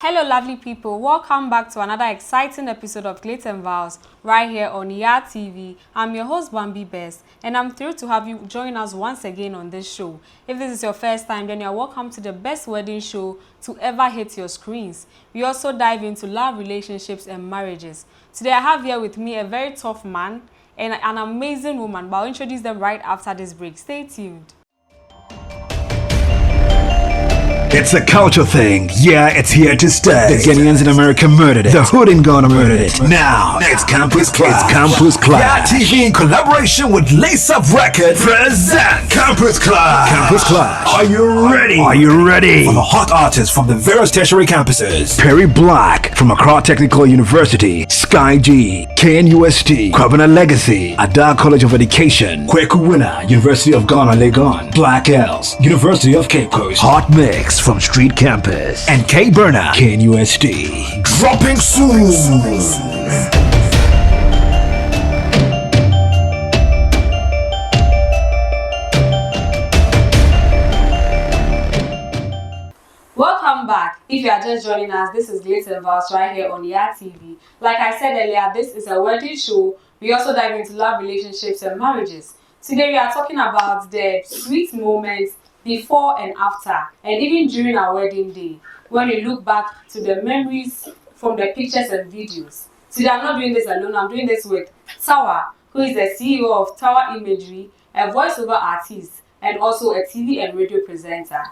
Hello lovely people, welcome back to another exciting episode of Glitz and Vows right here on YADTV. I'm your host Bambi Best and I'm thrilled to have you join us once again on this show. If this is your first time, then you're welcome to the best wedding show to ever hit your screens. We also dive into love, relationships and marriages. Today I have here with me a very tough man and an amazing woman, but I'll introduce them right after this break. Stay tuned. It's a culture thing. Yeah, it's here to stay. The Ghanaians in America murdered it. The hood in Ghana murdered it. Now it's Campus Clash. It's Campus Clash. YADTV in collaboration with Lace Up Records present Campus Clash. Campus Clash. Are you ready? Are you ready? For the hot artists from the various tertiary campuses. Perry Black from Accra Technical University. Sky G. KNUST. Kwabena Legacy. Ada College of Education. Kweku Winner. University of Ghana, Legon. Black Els. University of Cape Coast. Hot Mix from Street Campus, and K Burner, KNUST. Dropping soon. Welcome back. If you are just joining us, this is Glitz and Vows right here on YADTV. Like I said earlier, this is a wedding show. We also dive into love, relationships and marriages. Today we are talking about the sweet moments before and after, and even during our wedding day, when we look back to the memories from the pictures and videos. Today I'm not doing this alone, I'm doing this with Tawa, who is the CEO of Tawa Imagery, a voiceover artist, and also a TV and radio presenter.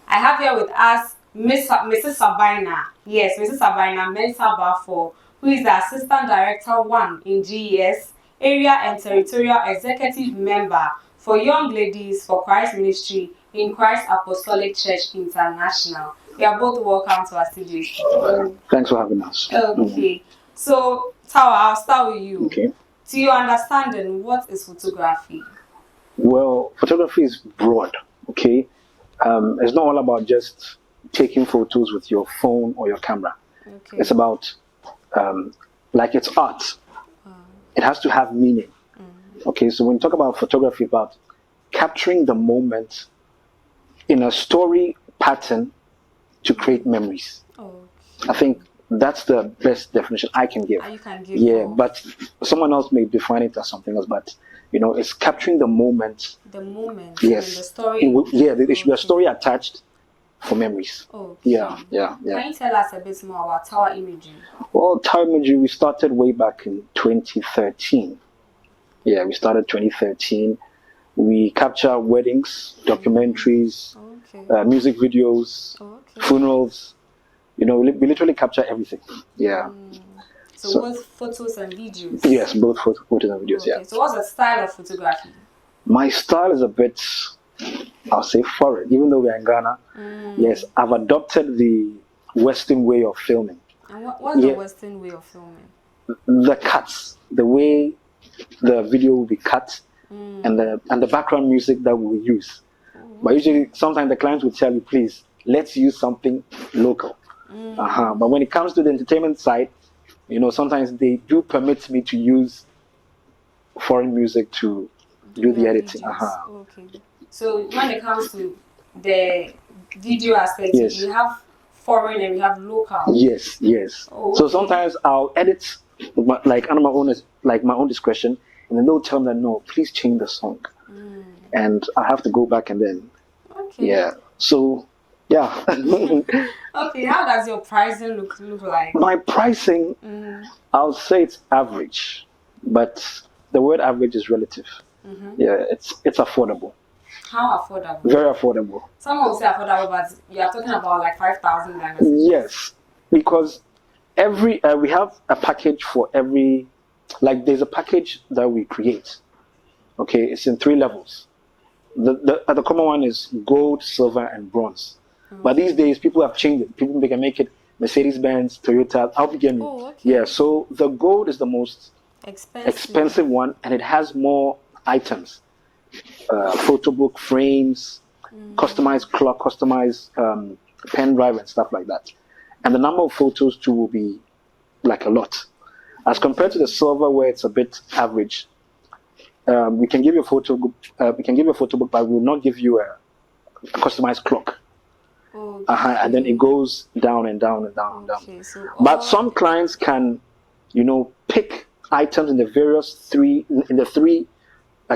I have here with us Mrs. Sabina. Yes, Mrs. Sabina Mensah Bafo, who is the Assistant Director 1 in GES, Area and Territorial Executive Member for Young Ladies for Christ Ministry in Christ Apostolic Church International. You are both welcome to our studio. Thanks for having us. Okay. So, Tawa, I'll start with you. Okay. To your understanding, what is photography? Well, photography is broad, okay? It's not all about just taking photos with your phone or your camera. Okay. It's about, like it's art. It has to have meaning. Okay, so when you talk about photography, about capturing the moment in a story pattern to create memories. Oh. I think that's the best definition I can give. You can give. Yeah, but someone else may define it as something else. But you know, it's capturing the moment. The moment. Yes. And the story. There should be a story attached for memories. Okay. Yeah. Can you tell us a bit more about Tawa Imagery? Well, Tawa Imagery, we started way back in 2013. Yeah, we started 2013. We capture weddings, documentaries, music videos, funerals. You know, we literally capture everything. Yeah. So both photos and videos? Yes, both photos and videos, yeah. So what's the style of photography? My style is a bit, I'll say foreign, even though we're in Ghana. Yes, I've adopted the Western way of filming. And what's the Western way of filming? The cuts, the way the video will be cut, and the background music that we will use. But usually, sometimes the clients will tell you, please, let's use something local. But when it comes to the entertainment side, you know, sometimes they do permit me to use foreign music to do the editing. Okay. So when it comes to the video aspect, you have foreign and you have local. Yes. So sometimes I'll edit like under my own discretion, and then they'll tell me that no, please change the song, and I have to go back and then So Okay, how does your pricing look like? My pricing, I'll say it's average, but the word average is relative. Yeah, it's affordable. How affordable? Very affordable. Some will say affordable, but you are talking about like 5,000 dollars. Yes, because we have a package for every, like there's a package that we create. Okay, it's in 3 levels. The common one is gold, silver, and bronze. But these days, people have changed it. People can make it Mercedes-Benz, Toyota, Alpine. Yeah, so the gold is the most expensive one, and it has more items. Photo book frames, customized clock, customized pen drive, and stuff like that. And the number of photos too will be like a lot. As compared to the silver, where it's a bit average, we can give you a photo book, but we will not give you a customized clock. Okay. And then it goes down and down and down and down. Okay, so But some clients can, pick items in the three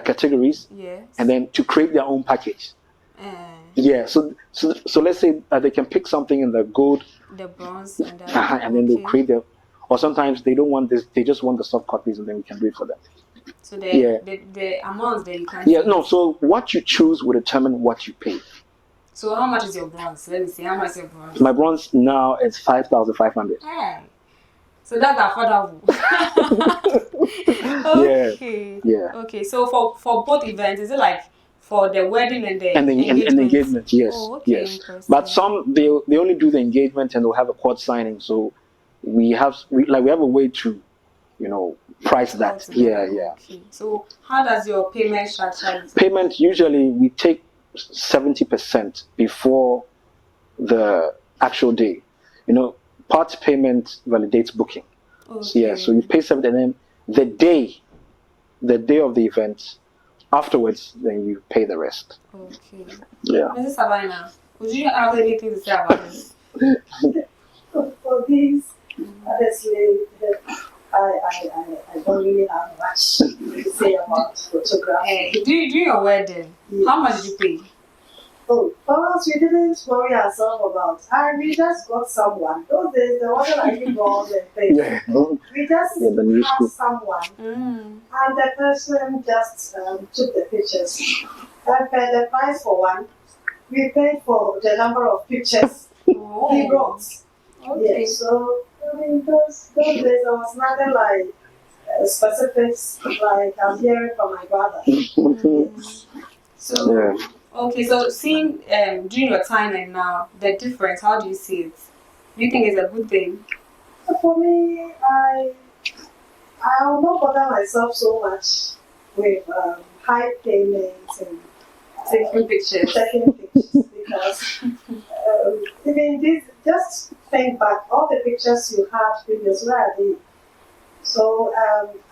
categories, yes, and then to create their own package. uh, Yeah. So let's say they can pick something in the gold, the bronze and and then they'll create their. Or sometimes they don't want this; they just want the soft copies, and then we can do it for them. So the amount that you can. Yeah. No. So what you choose will determine what you pay. So how much is your bronze? Let me see. How much is your bronze? My bronze now is 5,500. Hey. So that's affordable. Okay. Yeah. Okay. So for both events, is it like for the wedding and the engagement? And engagement, yes. Oh, okay. Yes. But some they only do the engagement and they'll have a court signing. So we have a way to, price that. Yeah. Okay. So how does your payment structure? Payment usually we take 70% before the actual day. Part payment validates booking. Okay. So, yeah, so you pay 70, and then the day of the event, afterwards, then you pay the rest. Okay. Yeah. Mrs. Sabina, would you have anything to say about this? For these, honestly, I don't really have much to say about photography. Hey, do your wedding. Yes. How much did you pay? Oh, for us, we didn't worry ourselves about. And we just got someone. Those days, there wasn't like involved and things. Yeah. We just had someone, and the person just took the pictures. And paid the price for one. We paid for the number of pictures he brought. Okay. Yeah, so I mean, those days there was nothing like specifics like I'm hearing from my brother. So. Yeah. Okay, so seeing during your time and now the difference, how do you see it? Do you think it's a good thing? For me, I will not bother myself so much with high payments and taking pictures because even this, just think back, all the pictures you had previously, where are they? So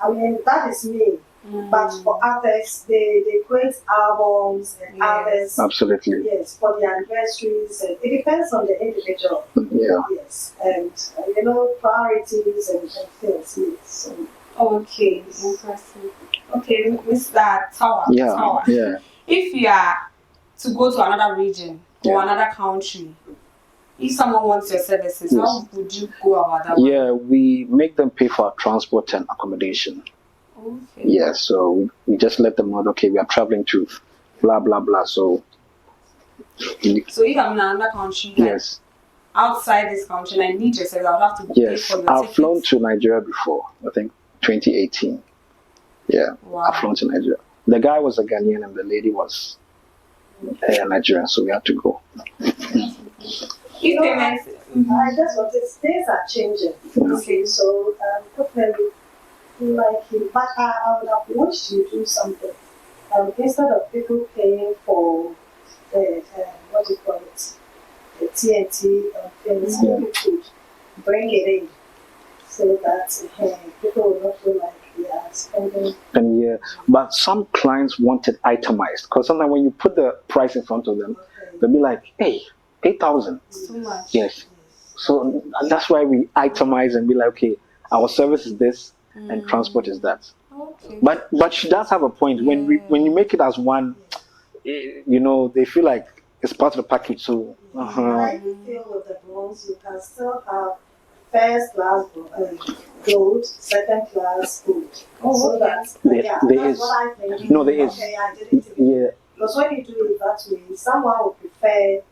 I mean that is me. But for others, they create albums and others. Absolutely. Yes, for the anniversaries. And it depends on the individual. Yeah. Yes, and priorities and things. Yes. So, okay, interesting. Okay, Mr. Tower. Yeah. Tower. Yeah. If you are to go to another region or another country, if someone wants your services, how would you go about that? Yeah, we make them pay for our transport and accommodation. Okay. Yeah, so we just let them know, okay, we are traveling to blah, blah, blah. So if I'm in another country, yes, outside this country, and I need your service, I would have to pay for your I've tickets. flown to Nigeria before, I think 2018. Yeah, Wow. I've flown to Nigeria. The guy was a Ghanaian and the lady was a Nigerian, so we had to go. If payments, I just want to say things are changing. Okay, so definitely. But I would have wished you do something. Instead of people paying for the what do you call it, the TNT things, you could bring it in so that people will not feel like they are spending. And yeah, but some clients want it itemized because sometimes when you put the price in front of them, they'll be like, "Hey, 8,000." too much. Yes. So that's why we itemize and be like, "Okay, our service is this." And transport is that. Okay. But she does have a point. When you make it as one, they feel like it's part of the package. So I feel with the bronze, you can still have first class gold, second class gold. So that's there is. what I think. No, there is. Okay, I did it. Yeah. Because when you do it that way, someone would prefer.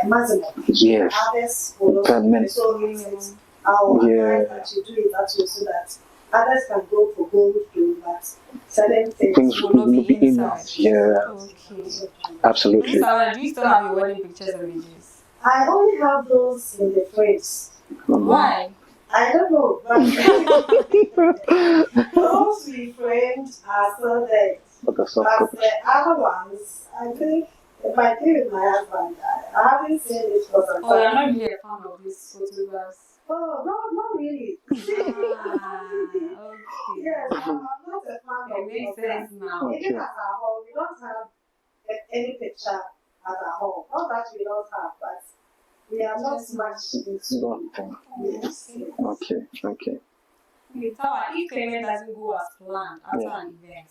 Maximum. Yes. Others will Per minute. so it's our advice that you do it that way so that others can go for gold too, but certain things will not be inside. Yeah. Okay. Absolutely. Sarah, do you still have your wedding pictures and videos? I only have those in the frames. Why? I don't know, but those we framed are still there. But the other ones, I think, if I do with my husband, I haven't seen it for some time. Oh, you're not really a fan of these photographs? Oh, no, not really. Okay. Yes, I'm not a fan It of makes that. sense now. Even at our home, we don't have any picture at our home. Not that we don't have, but we are not much into. Yes. Okay. Tawa, if payment doesn't go as planned after an event,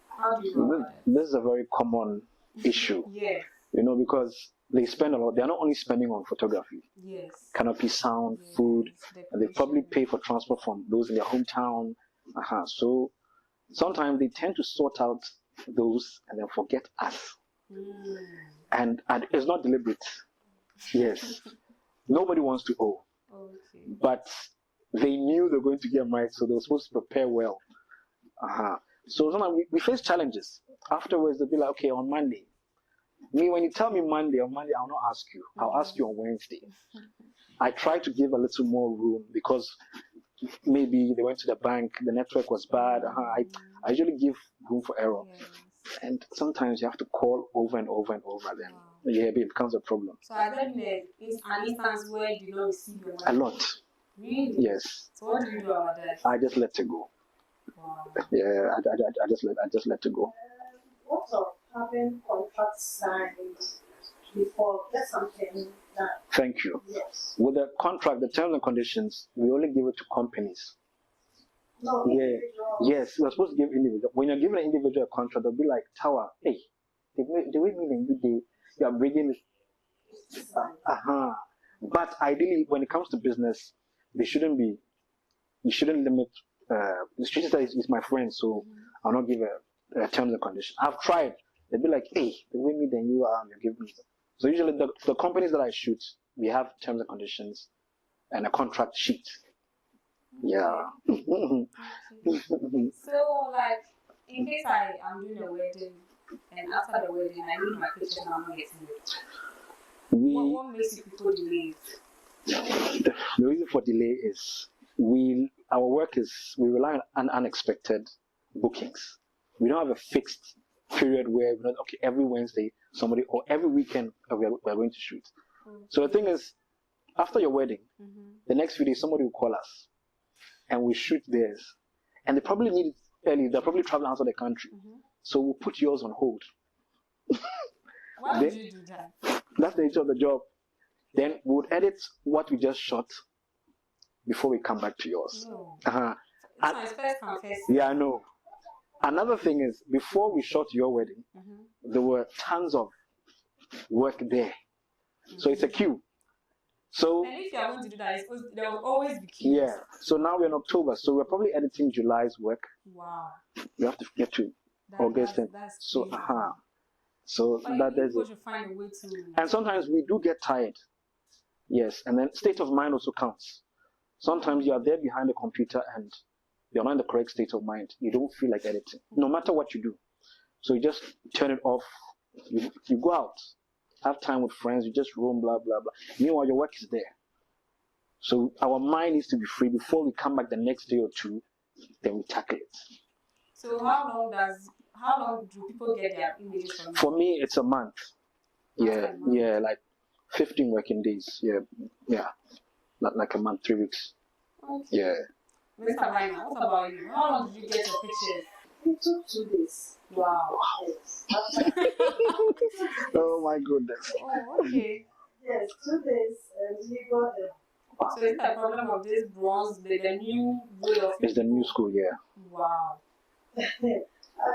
how do you go about it? This is a very common issue. Yes. Because they spend a lot. They're not only spending on photography, canopy, sound, food, and they probably pay for transport from those in their hometown. So sometimes they tend to sort out those and then forget us. And it's not deliberate. Yes. Nobody wants to owe. Okay. But they knew they were going to get married, so they were supposed to prepare well. So sometimes we face challenges. Afterwards, they'll be like, okay, on Monday. When you tell me on Monday, I'll not ask you. I'll ask you on Wednesday. I try to give a little more room because maybe they went to the bank, the network was bad. I usually give room for error. And sometimes you have to call over and over and over again. Yeah, it becomes a problem. So has there been an instance where you did not receive your money? A lot. Really? Yes. So what do you do about that? I just let it go. Wow. Yeah, I just let it go. What of having contracts signed before get something done? Thank you. Yes. With the contract, the terms and conditions, we only give it to companies. No. Yeah. Yes, we're supposed to give individual. When you're giving an individual a contract, they'll be like, Tower, hey, the way you are bringing it. But ideally, when it comes to business, you shouldn't limit. The stranger is my friend, so I'll not give a terms and conditions. I've tried. They'll be like, hey, the way you are, you give me. So usually the companies that I shoot, we have terms and conditions and a contract sheet. Yeah. So, like, in case I am doing a wedding and after the wedding I need my pictures and I'm not getting it, what makes you people delay it? The reason for delay is our work is we rely on unexpected bookings. We don't have a fixed period where we're not, okay, every Wednesday somebody or every weekend we're going to shoot. So the thing is, after your wedding, the next few days somebody will call us and we shoot theirs. And they probably need it early, they're probably traveling out of the country. So we'll put yours on hold. Why would you do that? That's the nature of the job. Then we would edit what we just shot before we come back to yours. No. It's my first confession. Yeah, I know. Another thing is, before we shot your wedding, there were tons of work there. So it's a queue. So, and if you are going to do that, there will always be queues. Yeah. So now we're in October, so we're probably editing July's work. Wow. We have to get to August. So that there's people should find a way to. And sometimes we do get tired. Yes, and then state of mind also counts. Sometimes you are there behind the computer and you're not in the correct state of mind. You don't feel like editing, no matter what you do. So you just turn it off. You go out, have time with friends. You just roam, blah blah blah. Meanwhile, your work is there. So our mind needs to be free before we come back the next day or two. Then we tackle it. So how long do people get their images from you? For me, it's a month. Yeah, like 15 working days. Yeah, like a month, 3 weeks. Okay. Yeah. Mr. Bina, what about you? How long did you get your pictures? It took 2 days. Wow. Yes. Oh my goodness. Oh, okay. Yes, 2 days and we got them. So it's the problem of this bronze, the new way of It's the new school, yeah. Wow. I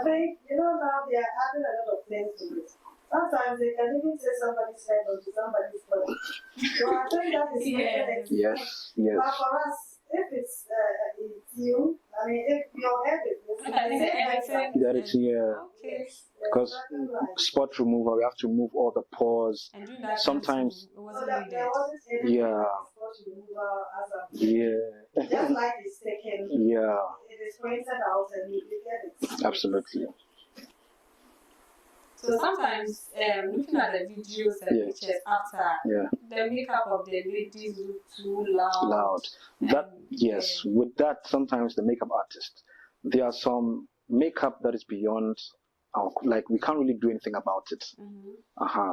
think, now they are adding a lot of things to it. Sometimes they can even say somebody's head onto somebody's body. So I think that is Yes. But for us, if it's you, I mean, if your head is That is, yeah. Okay. Because spot removal, we have to remove all the pores. And doing that Sometimes, it wasn't there wasn't any spot removal as a yeah. just like it's taken. Yeah. It is printed out and you get it. Absolutely. So sometimes, looking at the videos and pictures after, the makeup of the ladies look too loud. Yes, with that, sometimes the makeup artist, there are some makeup that is beyond our, like we can't really do anything about it.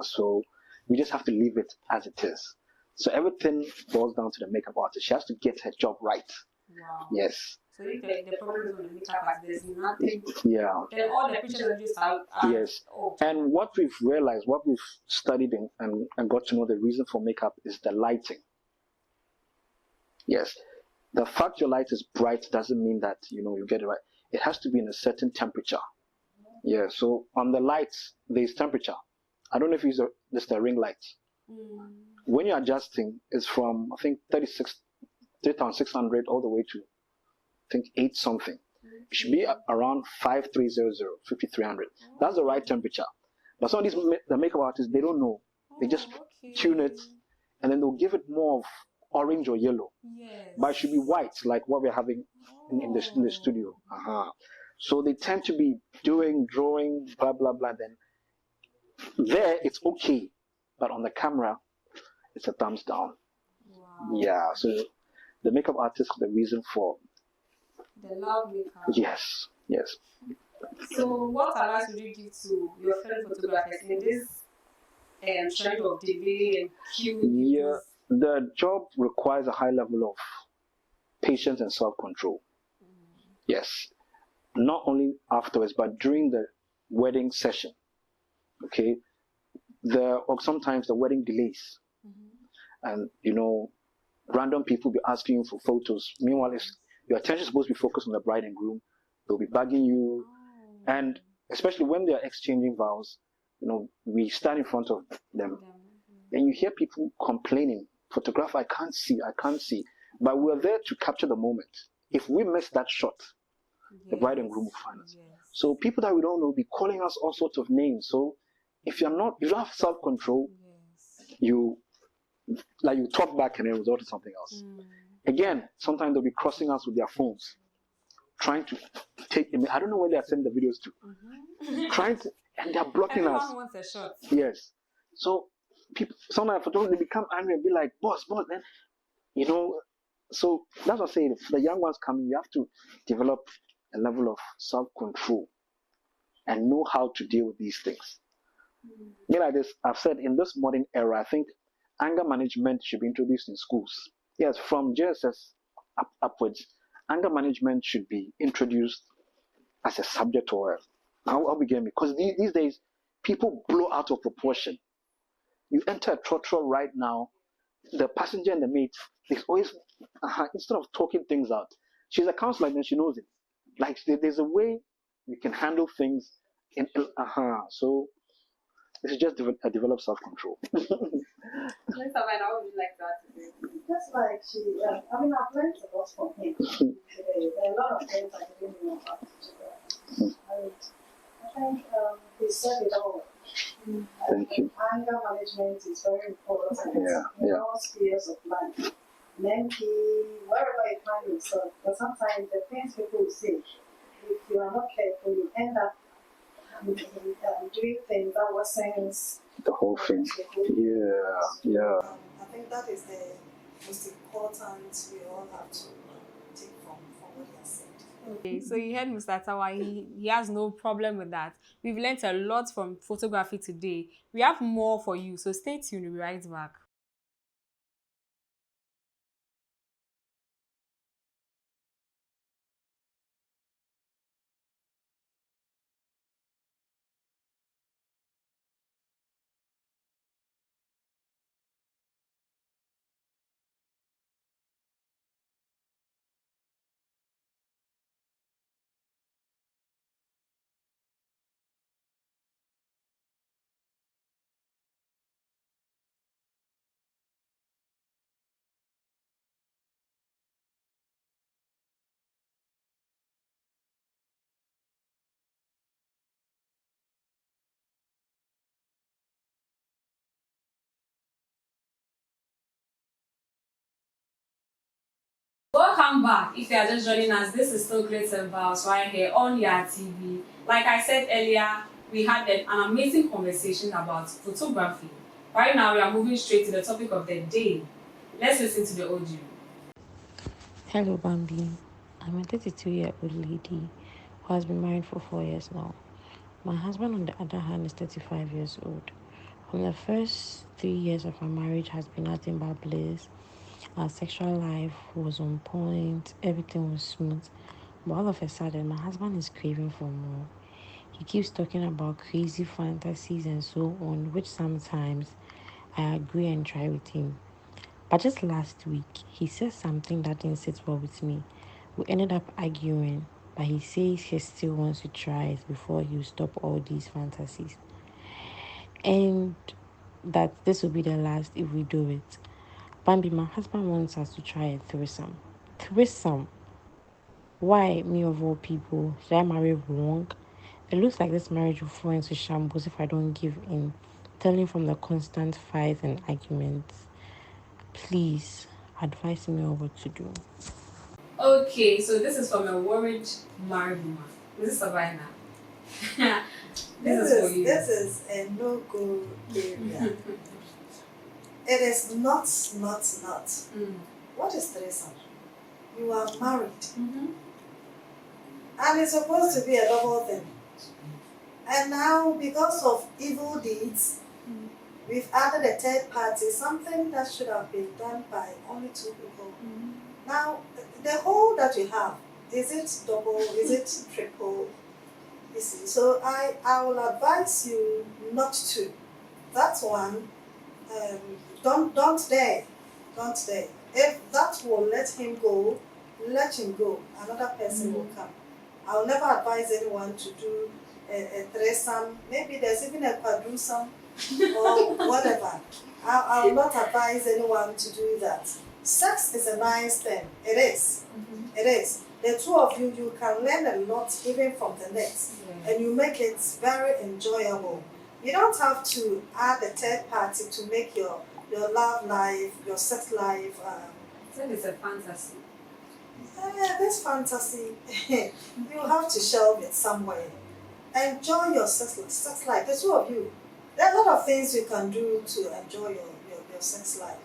So we just have to leave it as it is. So everything boils down to the makeup artist. She has to get her job right. Wow. Yes. So if the problem is on the makeup artist, there's nothing. Yeah. Then all the pictures and videos are Yes. oh. And what we've realized, what we've studied and got to know the reason for makeup is the lighting. Yes. The fact your light is bright doesn't mean that, you get it right. It has to be in a certain temperature. Yeah. So on the lights, there's temperature. I don't know if you use the ring lights. When you're adjusting, it's from, I think, 3,600 all the way to, I think, 8 something. It should be around 5300, 5300. That's the right temperature. But some of these the makeup artists, they don't know. They just tune it, and then they'll give it more of orange or yellow. Yes. But it should be white, like what we're having in the studio. So they tend to be drawing, blah, blah, blah. Then there, it's okay. But on the camera, it's a thumbs down. Wow. Yeah, so the makeup artist is the reason for the loud makeup. Yes. So what advice would you give to your fellow photographers in this trend of delay and queue? Yeah, the job requires a high level of patience and self-control. Yes, not only afterwards, but during the wedding session. Okay, or sometimes the wedding delays, and random people be asking you for photos. Meanwhile, your attention is supposed to be focused on the bride and groom. They'll be bugging you, and especially when they are exchanging vows, we stand in front of them, and you hear people complaining, "Photographer, I can't see." But we're there to capture the moment. If we miss that shot, the bride and groom will find us. Yes. So people that we don't know will be calling us all sorts of names. So if you don't have self-control, you talk back and then resort to something else. Again, sometimes they'll be crossing us with their phones, trying to take. I don't know where they are sending the videos to, and they're blocking us. Everyone wants a shot. Yes. So people, sometimes they become angry and be like, "Boss, then," So that's what I'm saying. For the young ones coming, you have to develop a level of self-control and know how to deal with these things. Like this, I've said in this modern era, I think anger management should be introduced in schools. Yes, from JSS upwards, anger management should be introduced as a subject or I'll begin because these days people blow out of proportion. You enter a trotro right now, the passenger and the mate is always instead of talking things out. She's a counselor and she knows it. Like there's a way you can handle things. So this is just develop self-control. Let's have what would you like to add to this? Just like I've learned a lot from him today. There are a lot of things I didn't know about today. I think he said it all. Thank you. Anger management is very important in all spheres of life. Mentally, wherever you find yourself. But sometimes the things people say, if you are not careful, you end up doing things that worsens the whole thing. Yeah. I think that is the most important we all have to take from what he has said. Okay, so you heard Mr. Tawa, he has no problem with that. We've learned a lot from photography today. We have more for you, so stay tuned, we'll be right back. Welcome back. If you are just joining us, this is still Glitz and Vows right here on YADTV. Like I said earlier, we had an amazing conversation about photography. Right now, we are moving straight to the topic of the day. Let's listen to the audio. Hello, Bambi. I'm a 32-year-old lady who has been married for 4 years now. My husband, on the other hand, is 35 years old. From the first 3 years of our marriage has been nothing but bliss. Our sexual life was on point. Everything was smooth. But all of a sudden, my husband is craving for more. He keeps talking about crazy fantasies and so on, which sometimes I agree and try with him. But just last week, he said something that didn't sit well with me. We ended up arguing, but he says he still wants to try it before he'll stop all these fantasies. And that this will be the last if we do it. Bambi, my husband wants us to try a threesome. Threesome? Why me of all people? Should I marry wrong? It looks like this marriage will fall into shambles if I don't give in. Telling from the constant fights and arguments. Please advise me on what to do. Okay, so this is from a worried married woman. This is Savannah. This is for you. This is a no-go area. It is not. What is threesome? You are married. And it's supposed to be a double thing. And now, because of evil deeds, we've added a third party, something that should have been done by only two people. Now, the hole that you have, is it double, is it triple? You see, so I will advise you not to. That one, don't dare. If that will let him go, let him go. Another person will come. I'll never advise anyone to do a threesome. Maybe there's even a quadrusome or whatever. I will not advise anyone to do that. Sex is a nice thing. It is. It is. The two of you, you can learn a lot even from the net, and you make it very enjoyable. You don't have to add a third party to make your love life, your sex life. So it's a fantasy. This fantasy, you have to shelve it somewhere. Enjoy your sex life. The two of you. There are a lot of things you can do to enjoy your sex life.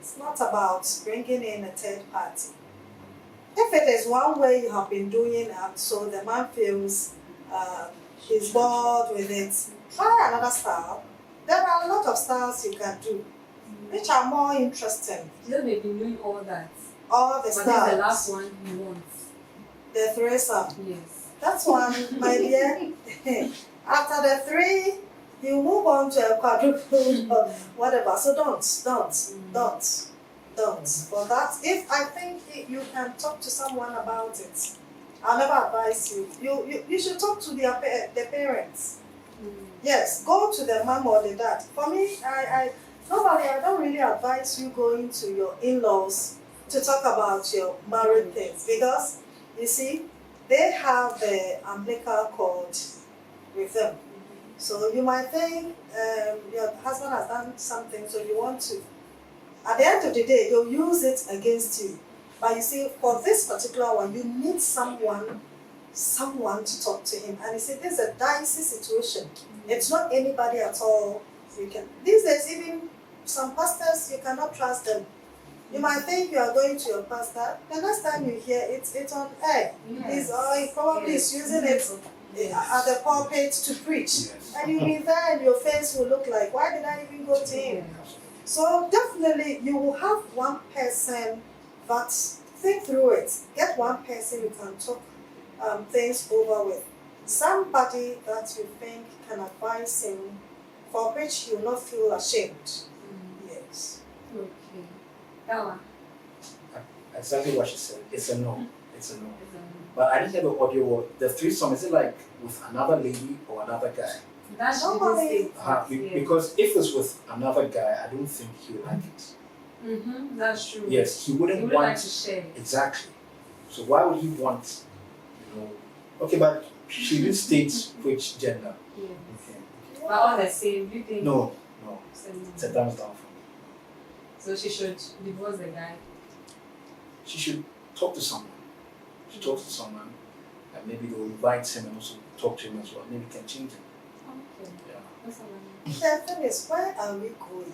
It's not about bringing in a third party. If it is one way you have been doing so the man feels he's bored with it, try another style. There are a lot of styles you can do, which are more interesting. You know they've been doing all that. All the But styles. this is the last one he wants. The threesome. Yes. That's one, my dear. After the three, you move on to a quadruple or whatever. So don't. For that, if I think you can talk to someone about it, I'll never advise you. You should talk to the parents. Yes, go to the mom or the dad. For me, I don't really advise you going to your in-laws to talk about your married things, because you see, they have the umbilical cord with them. So you might think your husband has done something, so you want to. At the end of the day, they'll use it against you. But you see, for this particular one, you need someone to talk to him. And you see, this is a dicey situation. It's not anybody at all. These days, even some pastors, you cannot trust them. You might think you are going to your pastor. The next time you hear it's on air. Yes. He probably is using it at the pulpit to preach. And you'll be there and your face will look like, why did I even go to him? So definitely you will have one person, but think through it. Get one person you can talk things over with. Somebody that you think can advise him, for which you will not feel ashamed. Yes. Okay. That one. Exactly what she said. It's a no. But I didn't hear the audio. The threesome, is it like with another lady or another guy? That's Normally, because if it's with another guy, I don't think he would like it. That's true. Yes, he wouldn't would want like to share. Exactly. So why would he want? Okay, but she didn't state which gender. Yeah. Okay. But all the same, do you think? No. It's a thumbs down for me. So she should divorce the guy. She should talk to someone. And maybe they'll invite him and also talk to him as well. Maybe can change him. Okay. Yeah. That's all I The thing is, where are we going?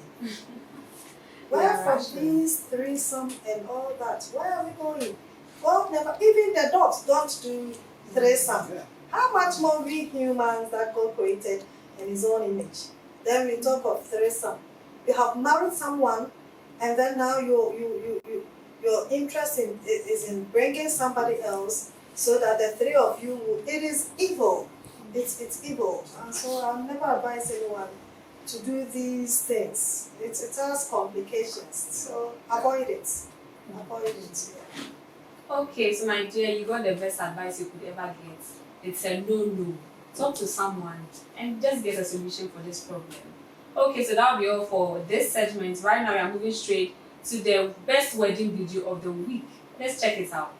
Where from these threesome and all that? Where are we going? God never, even the dogs don't do threesome. How much more we humans that God created in His own image? Then we talk of threesome. You have married someone, and then now your interest is in bringing somebody else so that the three of you will, it is evil. It's evil. And so I'll never advise anyone to do these things. It has complications. So avoid it. Avoid it. Yeah. Okay, so my dear, you got the best advice you could ever get. It's a no. Talk to someone and just get a solution for this problem. Okay, so that'll be all for this segment. Right now, we are moving straight to the best wedding video of the week. Let's check it out.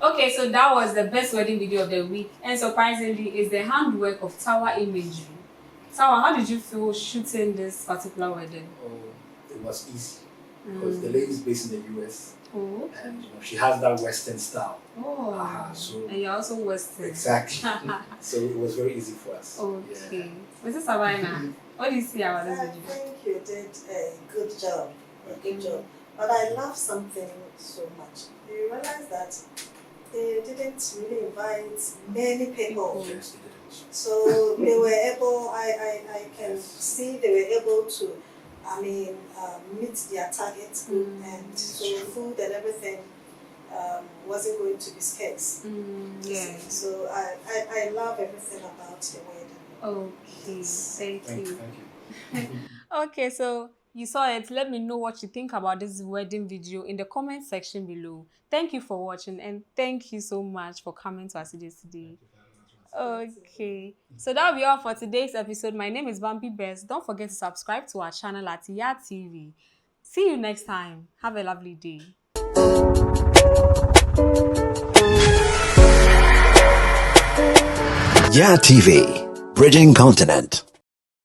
Okay, so that was the best wedding video of the week, and surprisingly, is the handwork of Tower imagery. Tower, how did you feel shooting this particular wedding? Oh, it was easy because the lady is based in the US. Oh, okay. And she has that Western style. Oh, so and you're also Western. exactly. So it was very easy for us. Okay. Mrs. Savannah, what do you see about this I video? think you did a good job. But I love something so much. You realize that they didn't really invite many people. Yes, they didn't. So they were able, I can see they were able to, meet their target, and so food and everything wasn't going to be scarce. Yes. So I love everything about the wedding. Okay, thank you. Thank you. Okay, so you saw it. Let me know what you think about this wedding video in the comment section below. Thank you for watching, and thank you so much for coming to our studio today. Okay, so that'll be all for today's episode. My name is Bambi Best. Don't forget to subscribe to our channel at YADTV. See you next time. Have a lovely day. YADTV, bridging continent.